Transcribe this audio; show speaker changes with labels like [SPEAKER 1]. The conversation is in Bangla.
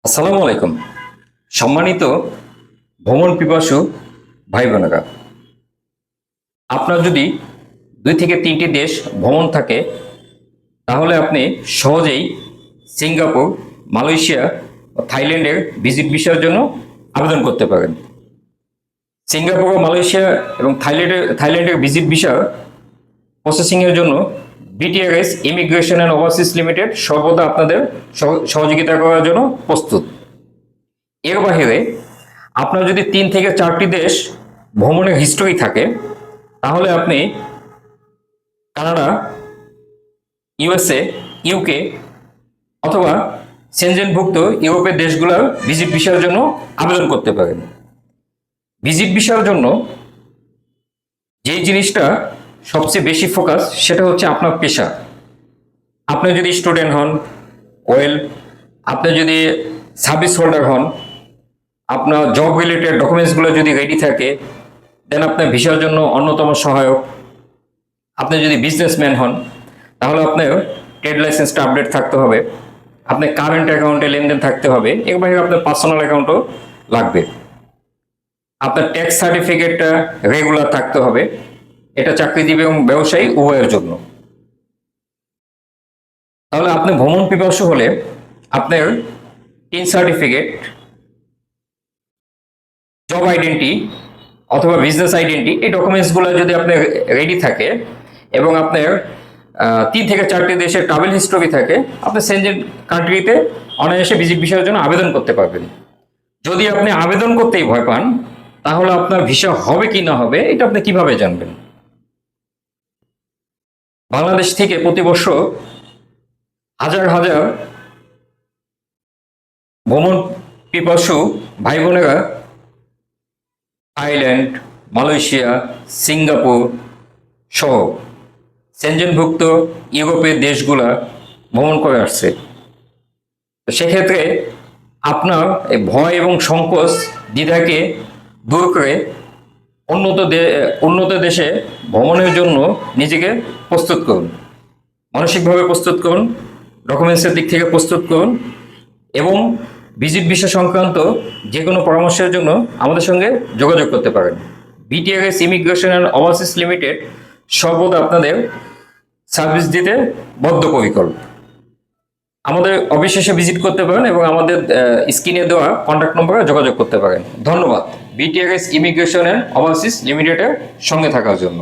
[SPEAKER 1] আসসালামু আলাইকুম। সম্মানিত ভ্রমণ পিপাসু ভাই বোনেরা, আপনার যদি 2 থেকে 3টি দেশ ভ্রমণ থাকে তাহলে আপনি সহজেই সিঙ্গাপুর, মালয়েশিয়া ও থাইল্যান্ডের ভিজিট ভিসার জন্য আবেদন করতে পারেন। সিঙ্গাপুর ও মালয়েশিয়া এবং থাইল্যান্ডের ভিজিট ভিসা প্রসেসিংয়ের জন্য বিটিআরএস ইমিগ্রেশন অ্যান্ড ওভারসিজ লিমিটেড সর্বদা আপনাদের সহযোগিতা করার জন্য প্রস্তুত। এর বাহিরে আপনার যদি 3 থেকে 4টি দেশ ভ্রমণের হিস্টোরি থাকে তাহলে আপনি কানাডা, ইউএসএ, ইউকে অথবা সেনজেনভুক্ত ইউরোপের দেশগুলোর ভিজিট ভিসার জন্য আবেদন করতে পারেন। ভিজিট ভিসার জন্য যেই জিনিসটা সবচেয়ে বেশি ফোকাস সেটা হচ্ছে আপনার পেশা। আপনি যদি স্টুডেন্ট হন, ওয়েল, আপনি যদি সার্ভিস হোল্ডার হন, আপনার জব রিলেটেড ডকুমেন্টসগুলো যদি রেডি থাকে দেন আপনার ভিসার জন্য অন্যতম সহায়ক। আপনি যদি বিজনেসম্যান হন তাহলে আপনার ট্রেড লাইসেন্সটা আপডেট থাকতে হবে, আপনার কারেন্ট অ্যাকাউন্টে লেনদেন থাকতে হবে, এর বাইরে আপনার পার্সোনাল অ্যাকাউন্টও লাগবে। আপনার ট্যাক্স সার্টিফিকেটটা রেগুলার থাকতে হবে। এটা চাকরিজীবী এবং ব্যবসায়ী উভয়ের জন্য। তাহলে আপনি ভ্রমণ পিপাসু হলে আপনার টিন সার্টিফিকেট, জব আইডেন্টি অথবা বিজনেস আইডেন্টি, এই ডকুমেন্টসগুলো যদি আপনার রেডি থাকে এবং আপনার 3 থেকে 4টি দেশের ট্রাভেল হিস্টোরি থাকে, আপনি সেনজেন কান্ট্রিতে অনায়াসে ভিজিট ভিসার জন্য আবেদন করতে পারবেন। যদি আপনি আবেদন করতেই ভয় পান তাহলে আপনার ভিসা হবে কি না হবে এটা আপনি কিভাবে জানবেন? বাংলাদেশ থেকে প্রতি বছর হাজার হাজার ভ্রমণ পিপাসু ভাই বোনেরা থাইল্যান্ড, মালয়েশিয়া, সিঙ্গাপুর সহ সেনজেনভুক্ত ইউরোপের দেশগুলা ভ্রমণ করে আসছে। তো সেক্ষেত্রে আপনার এই ভয় এবং সংকোচ দ্বিধাকে দূর করে উন্নত দেশে ভ্রমণের জন্য নিজেকে প্রস্তুত করুন, মানসিকভাবে প্রস্তুত করুন, ডকুমেন্টসের দিক থেকে প্রস্তুত করুন এবং ভিজিট ভিসা সংক্রান্ত যে কোনো পরামর্শের জন্য আমাদের সঙ্গে যোগাযোগ করতে পারেন। বিটিআরএস ইমিগ্রেশন অ্যান্ড ওভারসিজ লিমিটেড সর্বদা আপনাদের সার্ভিস দিতে বদ্ধপরিকর। আমাদের অফিসে ভিজিট করতে পারেন এবং আমাদের স্ক্রিনে দেওয়া কন্ট্যাক্ট নম্বরে যোগাযোগ করতে পারেন। ধন্যবাদ বিটিআরএস ইমিগ্রেশন অ্যান্ড ওভারসিজ লিমিটেডের সঙ্গে থাকার জন্য।